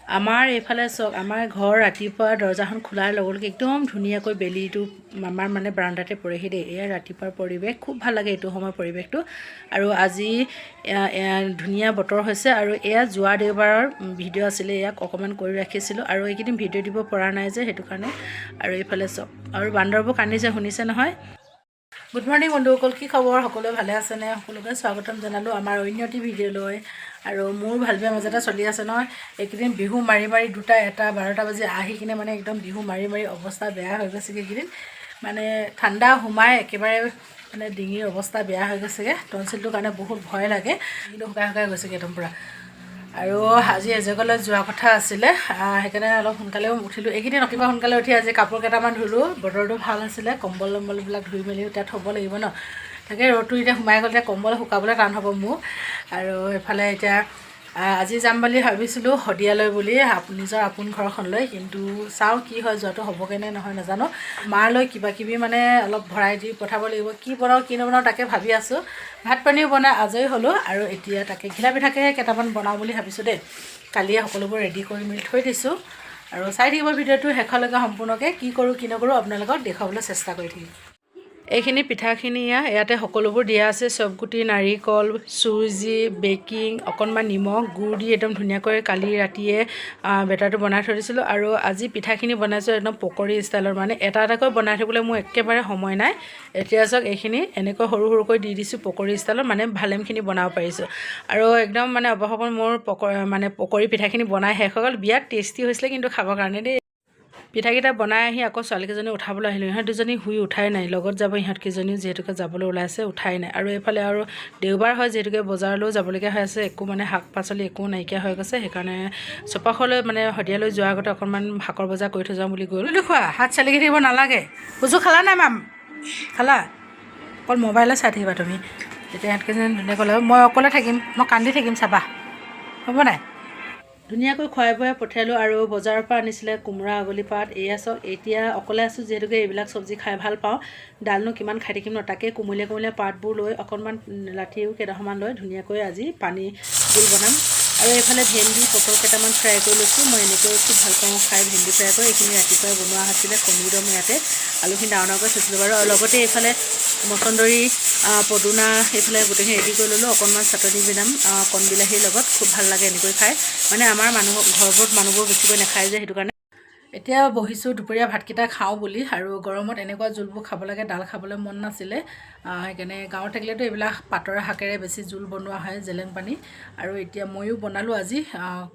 আমাৰ এইফালে চাওক আমাৰ ঘৰ ৰাতিপুৱা দৰ্জাখন খোলাৰ লগে লগে একদম ধুনীয়াকৈ বেলিটো আমাৰ মানে বাৰাণ্ডাতে পৰেহি দেই। এয়া ৰাতিপুৱাৰ পৰিৱেশ, খুব ভাল লাগে এইটো সময়ৰ পৰিৱেশটো। আৰু আজি ধুনীয়া বতৰ হৈছে আৰু এয়া যোৱা দেওবাৰৰ ভিডিঅ' আছিলে, ইয়াক অকণমান কৰি ৰাখিছিলোঁ আৰু এইকেইদিন ভিডিঅ' দিব পৰা নাই যে সেইটো কাৰণে। আৰু এইফালে চাওক আৰু বান্দৰবোৰ কান্দিছে, শুনিছে নহয়। গুড মৰ্ণিং বন্ধুসকল, কি খবৰ? সকলোৱে ভালে আছেনে? সকলোকে স্বাগতম জনালোঁ আমাৰ অন্য এটি ভিডিঅ'লৈ। আৰু মোৰ ভাল বেয়া মাজতে চলি আছে নহয়। এইকেইদিন বিহু মাৰি মাৰি 2টা 1টা 12টা বাজি আহি কিনে মানে একদম বিহু মাৰি মাৰি অৱস্থা বেয়া হৈ গৈছেগৈ। এইকেইদিন মানে ঠাণ্ডা সোমাই একেবাৰে মানে ডিঙিৰ অৱস্থা বেয়া হৈ গৈছেগৈ। টনচিলটোৰ কাৰণে বহুত ভয় লাগে, কিন্তু শুকাই শুকাই গৈছেগৈ একদম পূৰা। আৰু আজি এজেগালৈ যোৱা কথা আছিলে, সেইকাৰণে অলপ সোনকালেও উঠিলোঁ। এইকেইদিন ৰাতিপুৱা সোনকালে উঠি আজি কাপোৰ কেইটামান ধুলোঁ। বতৰটো ভাল আছিলে, কম্বল লম্বলবিলাক ধুই মেলি তাত থ'ব লাগিব ন। তাকে ৰ'দটো এতিয়া সোমাই গ'লে কম্বল শুকাবলৈ টান হ'ব মোৰ। আৰু এইফালে এতিয়া আজি যাম বুলি ভাবিছিলোঁ শদিয়ালৈ বুলি, নিজৰ আপোন ঘৰখনলৈ, কিন্তু চাওঁ কি হয়, যোৱাটো হ'বগৈ নে নহয় নাজানো। মালৈ কিবা কিবি মানে অলপ ভৰাই দি পঠাব লাগিব। কি বনাওঁ কি নবনাওঁ তাকে ভাবি আছোঁ। ভাত পানীও বনাই আজৰি হ'লোঁ আৰু এতিয়া তাকে ঘিলা পিঠাকে কেইটামান বনাওঁ বুলি ভাবিছোঁ দেই। কালিয়ে সকলোবোৰ ৰেডি কৰি মেলি থৈ দিছোঁ আৰু চাই থাকিব ভিডিঅ'টো শেষলৈকে সম্পূৰ্ণকৈ। কি কৰোঁ কি নকৰোঁ আপোনালোকক দেখুৱাবলৈ চেষ্টা কৰি থাকিম। এইখিনি পিঠাখিনি ইয়াতে সকলোবোৰ দিয়া আছে, চবগুটি, নাৰিকল, চুজি, বেকিং, অকণমান নিমখ, গুড় দি একদম ধুনীয়াকৈ কালি ৰাতিয়ে বেটাৰটো বনাই থৈ দিছিলোঁ। আৰু আজি পিঠাখিনি বনাইছোঁ একদম পকৰী ষ্টাইলৰ, মানে এটা এটাকৈ বনাই থ'বলৈ মোৰ একেবাৰে সময় নাই। এতিয়া চাওক এইখিনি এনেকৈ সৰু সৰুকৈ দি দিছোঁ পকৰী ষ্টাইলত, মানে ভালেমখিনি বনাব পাৰিছোঁ। আৰু একদম মানে অৱশেষত মোৰ পকৰী পিঠাখিনি বনাই শেষ হৈ গ'ল। বিৰাট টেষ্টি হৈছিলে কিন্তু খাবৰ কাৰণে দেই। পিঠাকেইটা বনাই আহি আকৌ ছোৱালীকেইজনী উঠাবলৈ আহিলোঁ। ইহঁত দুজনী শুই উঠাই নাই, লগত যাব ইহঁতকেইজনীও যিহেতুকে যাবলৈ ওলাইছে, উঠাই নাই। আৰু এইফালে আৰু দেওবাৰ হয় যিহেতুকে বজাৰলৈও যাবলগীয়া হৈ আছে, একো মানে শাক পাচলি একো নাইকিয়া হৈ গৈছে। সেইকাৰণে চপাখলৈ মানে শদিয়ালৈ যোৱাৰ আগতে অকণমান শাকৰ বজাৰ কৰি থৈ যাওঁ বুলি গ'লোঁ। খোৱা হাত চালিকি থাকিব নালাগে। বুজু খালা নাই মাম? খালা? অকল মোবাইলে চাই থাকিবা তুমি। তেতিয়া ইহঁতকেইজনী ধুনীয়াকৈ লৈ মই অকলে থাকিম, মই কান্দি থাকিম, চাবা হ'ব নাই? ধুনীয়াকৈ খুৱাই বুৱাই পঠিয়ালোঁ। আৰু বজাৰৰ পৰা আনিছিলে কোমোৰা, আগলি পাত। এয়া চাওক এতিয়া অকলে আছোঁ যিহেতুকে এইবিলাক চব্জি খাই ভাল পাওঁ, ডালনো কিমান খাই থাকিম ন। তাকে কোমলীয়া কোমলীয়া পাতবোৰ লৈ অকণমান লাঠিও কেইডোখৰমান লৈ ধুনীয়াকৈ আজি পানী জোল বনাম। আৰু এইফালে ভেন্দি, পটল কেইটামান ফ্ৰাই কৰি লৈছোঁ। মই এনেকৈ খুব ভাল পাওঁ খাই ভেন্দি ফ্ৰাই কৰি। এইখিনি ৰাতিপুৱাই বনোৱা হৈছিলে, কণী দম ইয়াতে আলুখিনি ডাঙৰ ডাঙৰকৈ থৈছিলোঁ বাৰু। আৰু লগতে এইফালে মচন্দৰী, পদুনা এইফালে গোটেইখিনি ৰেডি কৰি ল'লোঁ। অকণমান চাটনি বনাম কণ বিলাহীৰ লগত, খুব ভাল লাগে এনেকৈ খাই। মানে আমাৰ ঘৰবোৰত মানুহবোৰ বেছিকৈ নাখায় যে, সেইটো কাৰণে। এতিয়া বহিছোঁ দুপৰীয়া ভাতকেইটা খাওঁ বুলি। আৰু গৰমত এনেকুৱা জোলবোৰ খাব লাগে, ডাল খাবলৈ মন নাছিলে। সেইকাৰণে গাঁৱত থাকিলেতো এইবিলাক পাতৰ শাকেৰে বেছি জোল বনোৱা হয়, জেলেং পানী। আৰু এতিয়া ময়ো বনালোঁ আজি,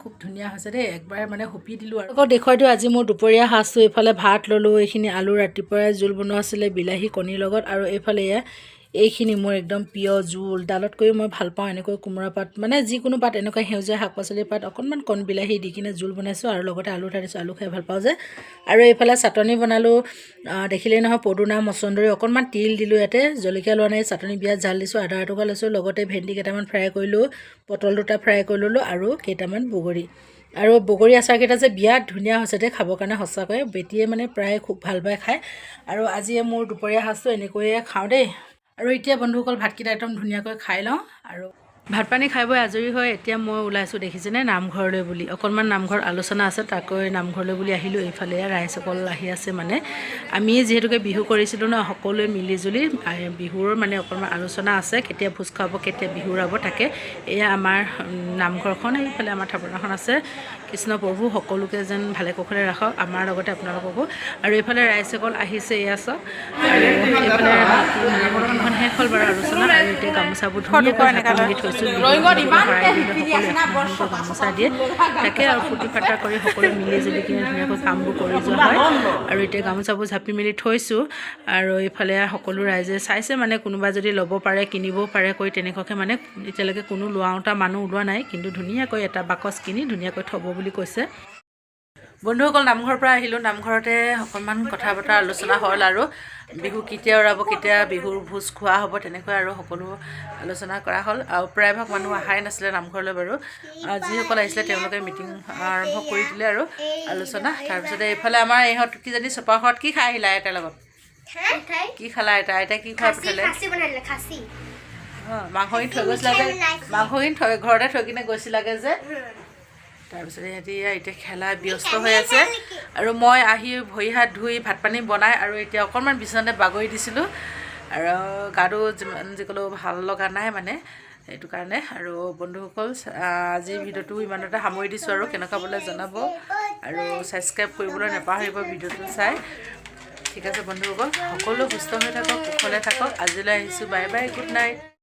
খুব ধুনীয়া হৈছে দেই, একবাৰে মানে হুপি দিলোঁ। আৰু আকৌ দেখুৱাই দিওঁ আজি মোৰ দুপৰীয়া সাজটো। এইফালে ভাত ল'লোঁ, এইখিনি আলু ৰাতিপুৱাই জোল বনোৱা আছিলে বিলাহী কণীৰ লগত। আৰু এইফালে এইখিনি মোৰ একদম প্ৰিয় জোল, ডালতকৈও মই ভাল পাওঁ এনেকৈ কোমোৰা পাত, মানে যিকোনো পাত এনেকুৱা সেউজীয়া শাক পাচলিৰ পাত অকণমান কণ বিলাহী দি কিনে জোল বনাইছোঁ। আৰু লগতে আলু উঠাই দিছোঁ, আলু খাই ভাল পাওঁ যে। আৰু এইফালে চাটনি বনালোঁ, দেখিলেই নহয় পদুনা, মচন্দৰী, অকণমান তিল দিলোঁ ইয়াতে, জলকীয়া লোৱা নাই, চাটনি বিৰাট জাল দিছোঁ, আদা এটুকুৰা লৈছোঁ। লগতে ভেন্দি কেইটামান ফ্ৰাই কৰিলোঁ, পটল 2টা ফ্ৰাই কৰি ল'লোঁ আৰু কেইটামান বগৰী। আৰু বগৰী আচাৰকেইটা যে বিৰাট ধুনীয়া হৈছে দেই খাবৰ কাৰণে, সঁচাকৈ বেটিয়ে মানে প্ৰায় খুব ভাল পায় খায়। আৰু আজি মোৰ দুপৰীয়া সাজটো এনেকৈয়ে খাওঁ দেই। আৰু এতিয়া বন্ধুসকল ভাতকেইটা একদম ধুনীয়াকৈ খাই লওঁ। আৰু ভাত পানী খাই বৈ আজৰি হৈ এতিয়া মই ওলাইছোঁ দেখিছেনে, নামঘৰলৈ বুলি। অকণমান নামঘৰত আলোচনা আছে, তাকৈ নামঘৰলৈ বুলি আহিলোঁ। এইফালে ৰাইজসকল আহি আছে, মানে আমি যিহেতুকে বিহু কৰিছিলোঁ ন, সকলোৱে মিলিজুলি বিহুৰ মানে অকণমান আলোচনা আছে, কেতিয়া ভোজ খুৱাব, কেতিয়া বিহু উৰাব, তাকে। এয়া আমাৰ নামঘৰখন, এইফালে আমাৰ থাপনাখন আছে। কৃষ্ণ প্ৰভু সকলোকে যেন ভালে কুশলে ৰাখক, আমাৰ লগতে আপোনালোককো। আৰু এইফালে ৰাইজসকল আহিছে, এয়া চাওক। আৰু এইফালে মিটিংখন শেষ হ'ল বাৰু আলোচনা। আৰু এতিয়া গামোচাবোৰ ধুনীয়াকৈ জাপি থৈছোঁ, গামোচা দিয়ে তাকে। আৰু ফূৰ্তি ফাৰ্তা কৰি সকলোৱে মিলি জুলি কিনে ধুনীয়াকৈ কামবোৰ কৰি যোৱা হয়। আৰু এতিয়া গামোচাবোৰ জাপি মেলি থৈছোঁ। আৰু এইফালে সকলো ৰাইজে চাইছে, মানে কোনোবা যদি ল'ব পাৰে, কিনিবও পাৰে কৈ, তেনেকুৱাকৈ মানে এতিয়ালৈকে কোনো লোৱাওঁতা মানুহ ওলোৱা নাই, কিন্তু ধুনীয়াকৈ এটা বাকচ কিনি ধুনীয়াকৈ থ'ব বুলি কৈছে। বন্ধুসকল নামঘৰৰ পৰা আহিলোঁ, নামঘৰতে অকণমান কথা বতৰা আলোচনা হ'ল। আৰু বিহু কেতিয়া উৰাব, কেতিয়া বিহুৰ ভোজ খোৱা হ'ব, তেনেকৈ আৰু সকলো আলোচনা কৰা হ'ল। আৰু প্ৰায়ভাগ মানুহ অহাই নাছিলে নামঘৰলৈ বাৰু। যিসকল আহিছিলে তেওঁলোকে মিটিং আৰম্ভ কৰি দিলে আৰু আলোচনা। তাৰপিছতে এইফালে আমাৰ ইহঁত কিজনী চোপাঘৰত কি খাই আহিলা আইতাৰ লগত? কি খালা আইতাই কি খুৱাই পঠালে? মাংসখিনি থৈ গৈছিলাগে, মাংসখিনি ঘৰতে থৈ কিনে গৈছিলাগে যে। তাৰপিছত সিহঁতি এতিয়া খেলা ব্যস্ত হৈ আছে আৰু মই আহি ভৰি হাত ধুই ভাত পানী বনাই আৰু এতিয়া অকণমান বিচনাতে বাগৰি দিছিলোঁ আৰু গাটো যিমান যি ক'লেও ভাল লগা নাই মানে সেইটো কাৰণে আৰু বন্ধুসকল আজিৰ ভিডিঅ'টো ইমানতে সামৰি দিছোঁ আৰু কেনেকুৱা বোলে জনাব আৰু ছাবস্ক্ৰাইব কৰিবলৈ নাপাহৰিব ভিডিঅ'টো চাই ঠিক আছে বন্ধুসকল সকলো সুস্থ হৈ থাকক কুশলে থাকক আজিলৈ আহিছোঁ বাই বাই গুড নাইট